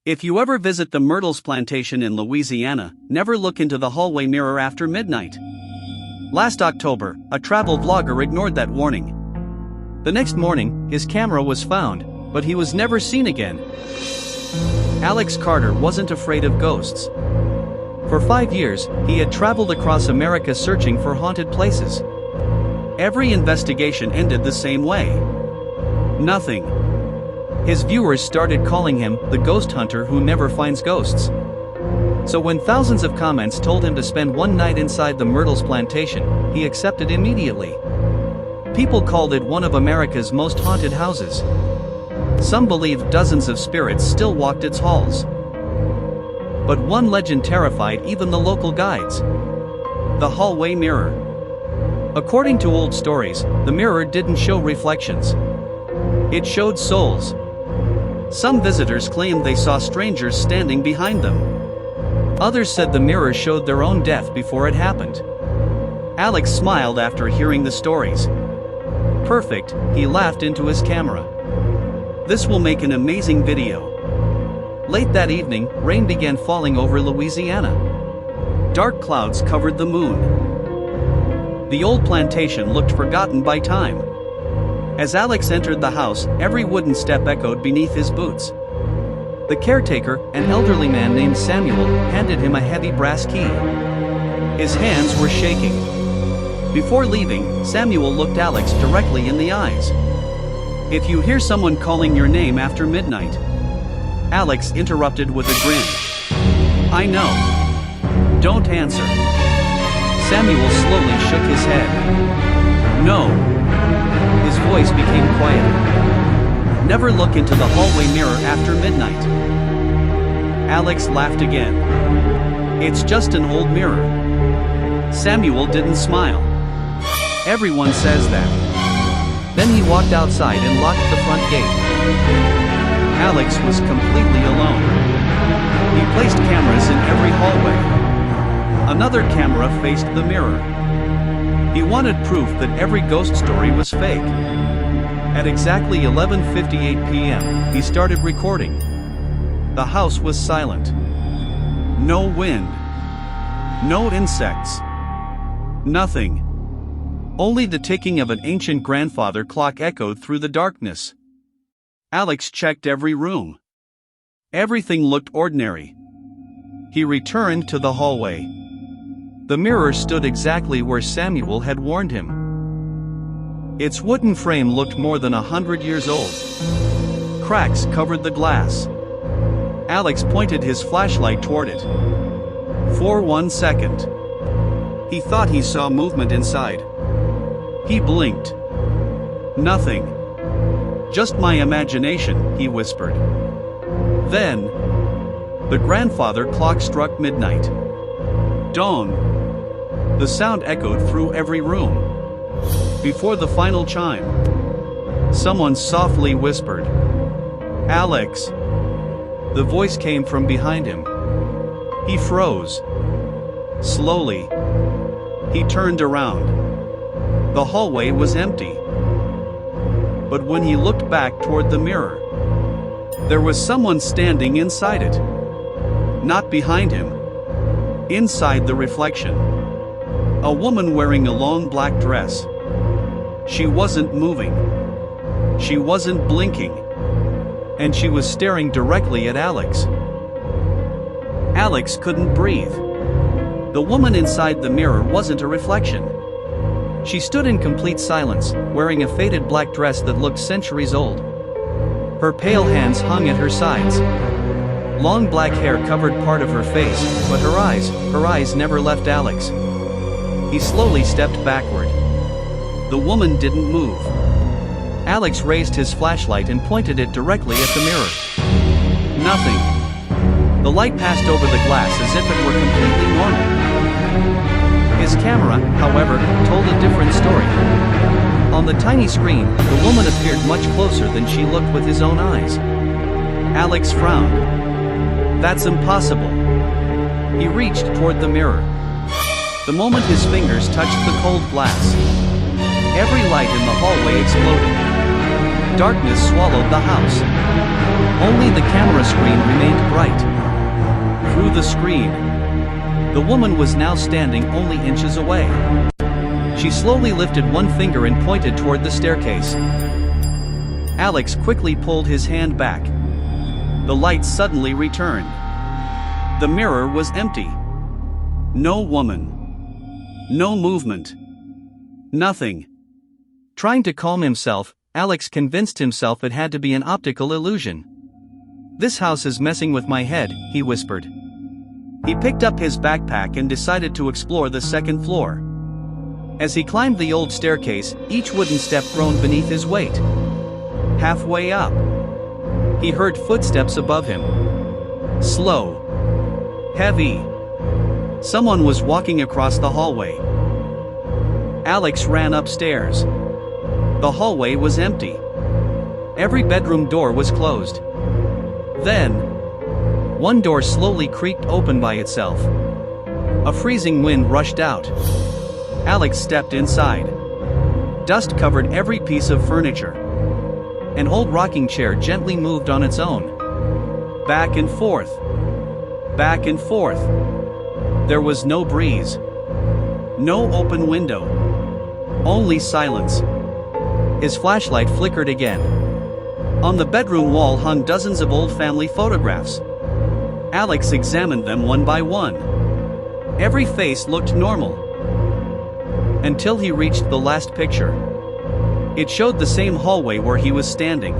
If you ever visit the Myrtles Plantation in Louisiana, never look into the hallway mirror after midnight. Last October, a travel vlogger ignored that warning. The next morning, his camera was found, but he was never seen again. Alex Carter wasn't afraid of ghosts. For 5 years, he had traveled across America searching for haunted places. Every investigation ended the same way. Nothing. His viewers started calling him the ghost hunter who never finds ghosts. So when thousands of comments told him to spend one night inside the Myrtles Plantation, he accepted immediately. People called it one of America's most haunted houses. Some believed dozens of spirits still walked its halls. But one legend terrified even the local guides: the hallway mirror. According to old stories, the mirror didn't show reflections. It showed souls. Some visitors claimed they saw strangers standing behind them. Others said the mirror showed their own death before it happened. Alex smiled after hearing the stories. Perfect, he laughed into his camera. This will make an amazing video. Late that evening, rain began falling over Louisiana. Dark clouds covered the moon. The old plantation looked forgotten by time. As Alex entered the house, every wooden step echoed beneath his boots. The caretaker, an elderly man named Samuel, handed him a heavy brass key. His hands were shaking. Before leaving, Samuel looked Alex directly in the eyes. "If you hear someone calling your name after midnight," Alex interrupted with a grin. "I know. Don't answer." Samuel slowly shook his head. "No." His voice became quieter. "Never look into the hallway mirror after midnight." Alex laughed again. "It's just an old mirror." Samuel didn't smile. "Everyone says that." Then he walked outside and locked the front gate. Alex was completely alone. He placed cameras in every hallway. Another camera faced the mirror. He wanted proof that every ghost story was fake. At exactly 11:58 p.m., he started recording. The house was silent. No wind. No insects. Nothing. Only the ticking of an ancient grandfather clock echoed through the darkness. Alex checked every room. Everything looked ordinary. He returned to the hallway. The mirror stood exactly where Samuel had warned him. Its wooden frame looked more than 100 years old. Cracks covered the glass. Alex pointed his flashlight toward it. For 1 second, he thought he saw movement inside. He blinked. "Nothing. Just my imagination," he whispered. Then, the grandfather clock struck midnight. Dawn. The sound echoed through every room. Before the final chime, someone softly whispered, "Alex." The voice came from behind him. He froze. Slowly, he turned around. The hallway was empty. But when he looked back toward the mirror, there was someone standing inside it. Not behind him. Inside the reflection. A woman wearing a long black dress. She wasn't moving. She wasn't blinking. And she was staring directly at Alex. Alex couldn't breathe. The woman inside the mirror wasn't a reflection. She stood in complete silence, wearing a faded black dress that looked centuries old. Her pale hands hung at her sides. Long black hair covered part of her face, but her eyes never left Alex. He slowly stepped backward. The woman didn't move. Alex raised his flashlight and pointed it directly at the mirror. Nothing. The light passed over the glass as if it were completely normal. His camera, however, told a different story. On the tiny screen, the woman appeared much closer than she looked with his own eyes. Alex frowned. "That's impossible." He reached toward the mirror. The moment his fingers touched the cold glass, every light in the hallway exploded. Darkness swallowed the house. Only the camera screen remained bright. Through the screen, the woman was now standing only inches away. She slowly lifted one finger and pointed toward the staircase. Alex quickly pulled his hand back. The light suddenly returned. The mirror was empty. No woman. No movement. Nothing. Trying to calm himself, Alex convinced himself it had to be an optical illusion. "This house is messing with my head," he whispered. He picked up his backpack and decided to explore the second floor. As he climbed the old staircase, each wooden step groaned beneath his weight. Halfway up, he heard footsteps above him. Slow. Heavy. Someone was walking across the hallway. Alex ran upstairs. The hallway was empty. Every bedroom door was closed. Then, one door slowly creaked open by itself. A freezing wind rushed out. Alex stepped inside. Dust covered every piece of furniture. An old rocking chair gently moved on its own. Back and forth. Back and forth. There was no breeze. No open window. Only silence. His flashlight flickered again. On the bedroom wall hung dozens of old family photographs. Alex examined them one by one. Every face looked normal. Until he reached the last picture. It showed the same hallway where he was standing.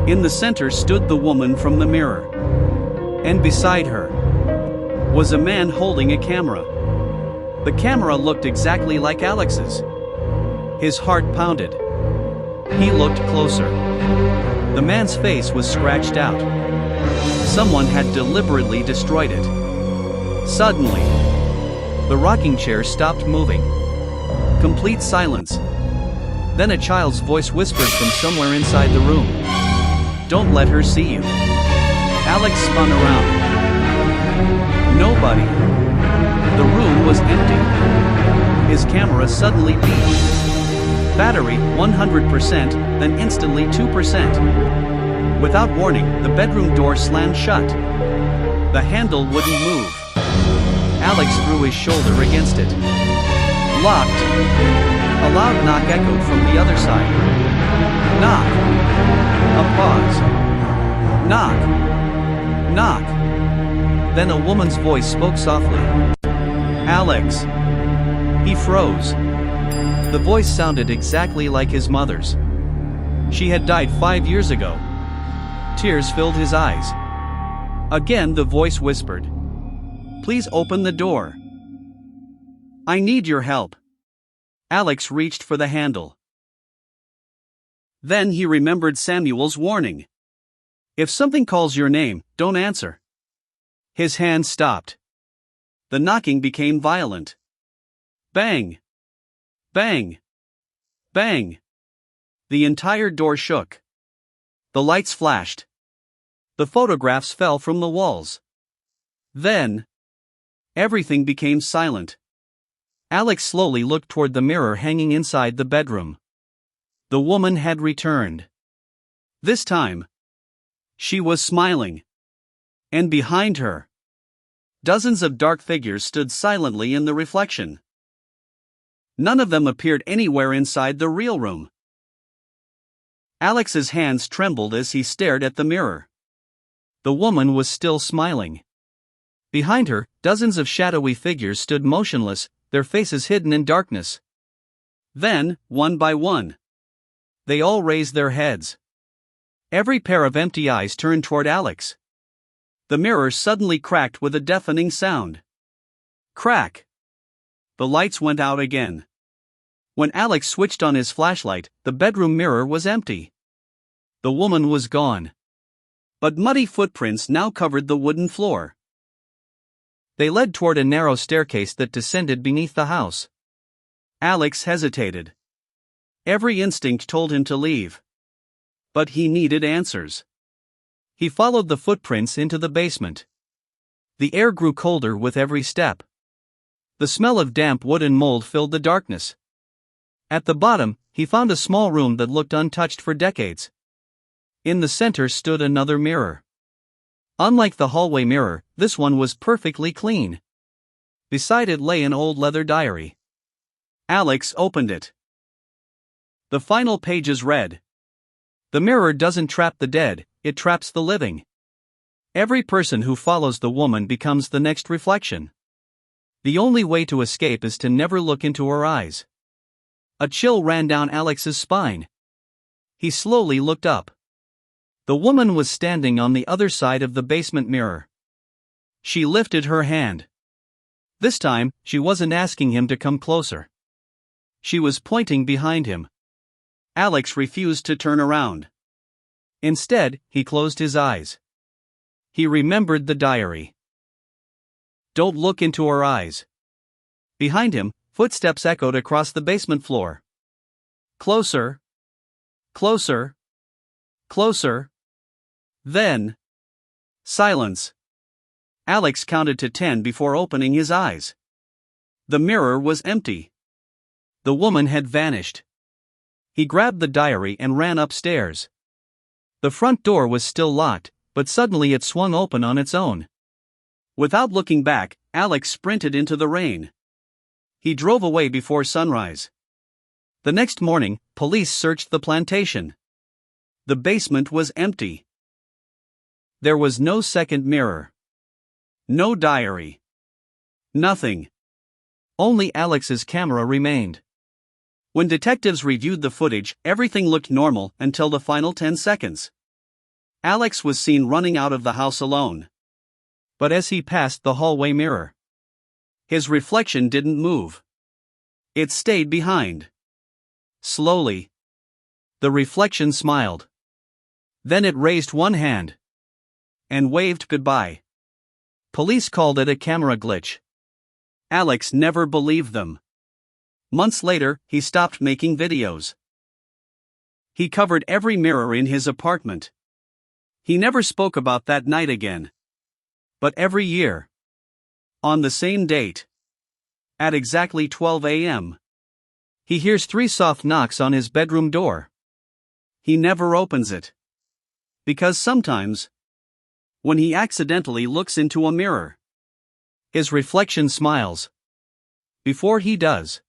In the center stood the woman from the mirror. And beside her was a man holding a camera. The camera looked exactly like Alex's. His heart pounded. He looked closer. The man's face was scratched out. Someone had deliberately destroyed it. Suddenly, the rocking chair stopped moving. Complete silence. Then a child's voice whispered from somewhere inside the room. "Don't let her see you." Alex spun around. Nobody. The room was empty. His camera suddenly beeped. Battery 100%, then instantly 2%. Without warning, the bedroom door slammed shut. The handle wouldn't move. Alex threw his shoulder against it. Locked. A loud knock echoed from the other side. Knock. A pause. Knock. Knock. Then a woman's voice spoke softly. "Alex." He froze. The voice sounded exactly like his mother's. She had died 5 years ago. Tears filled his eyes. Again the voice whispered, "Please open the door. I need your help." Alex reached for the handle. Then he remembered Samuel's warning. "If something calls your name, don't answer." His hand stopped. The knocking became violent. Bang! Bang! Bang! The entire door shook. The lights flashed. The photographs fell from the walls. Then, everything became silent. Alex slowly looked toward the mirror hanging inside the bedroom. The woman had returned. This time, she was smiling. And behind her, dozens of dark figures stood silently in the reflection. None of them appeared anywhere inside the real room. Alex's hands trembled as he stared at the mirror. The woman was still smiling. Behind her, dozens of shadowy figures stood motionless, their faces hidden in darkness. Then, one by one, they all raised their heads. Every pair of empty eyes turned toward Alex. The mirror suddenly cracked with a deafening sound. Crack! The lights went out again. When Alex switched on his flashlight, the bedroom mirror was empty. The woman was gone. But muddy footprints now covered the wooden floor. They led toward a narrow staircase that descended beneath the house. Alex hesitated. Every instinct told him to leave. But he needed answers. He followed the footprints into the basement. The air grew colder with every step. The smell of damp wood and mold filled the darkness. At the bottom, he found a small room that looked untouched for decades. In the center stood another mirror. Unlike the hallway mirror, this one was perfectly clean. Beside it lay an old leather diary. Alex opened it. The final pages read: "The mirror doesn't trap the dead, it traps the living. Every person who follows the woman becomes the next reflection. The only way to escape is to never look into her eyes." A chill ran down Alex's spine. He slowly looked up. The woman was standing on the other side of the basement mirror. She lifted her hand. This time, she wasn't asking him to come closer. She was pointing behind him. Alex refused to turn around. Instead, he closed his eyes. He remembered the diary. "Don't look into her eyes." Behind him, footsteps echoed across the basement floor. Closer. Closer. Closer. Then, silence. Alex counted to 10 before opening his eyes. The mirror was empty. The woman had vanished. He grabbed the diary and ran upstairs. The front door was still locked, but suddenly it swung open on its own. Without looking back, Alex sprinted into the rain. He drove away before sunrise. The next morning, police searched the plantation. The basement was empty. There was no second mirror. No diary. Nothing. Only Alex's camera remained. When detectives reviewed the footage, everything looked normal until the final 10 seconds. Alex was seen running out of the house alone. But as he passed the hallway mirror, his reflection didn't move. It stayed behind. Slowly, the reflection smiled. Then it raised one hand and waved goodbye. Police called it a camera glitch. Alex never believed them. Months later, he stopped making videos. He covered every mirror in his apartment. He never spoke about that night again. But every year, on the same date, at exactly 12 a.m., he hears 3 soft knocks on his bedroom door. He never opens it. Because sometimes, when he accidentally looks into a mirror, his reflection smiles. Before he does,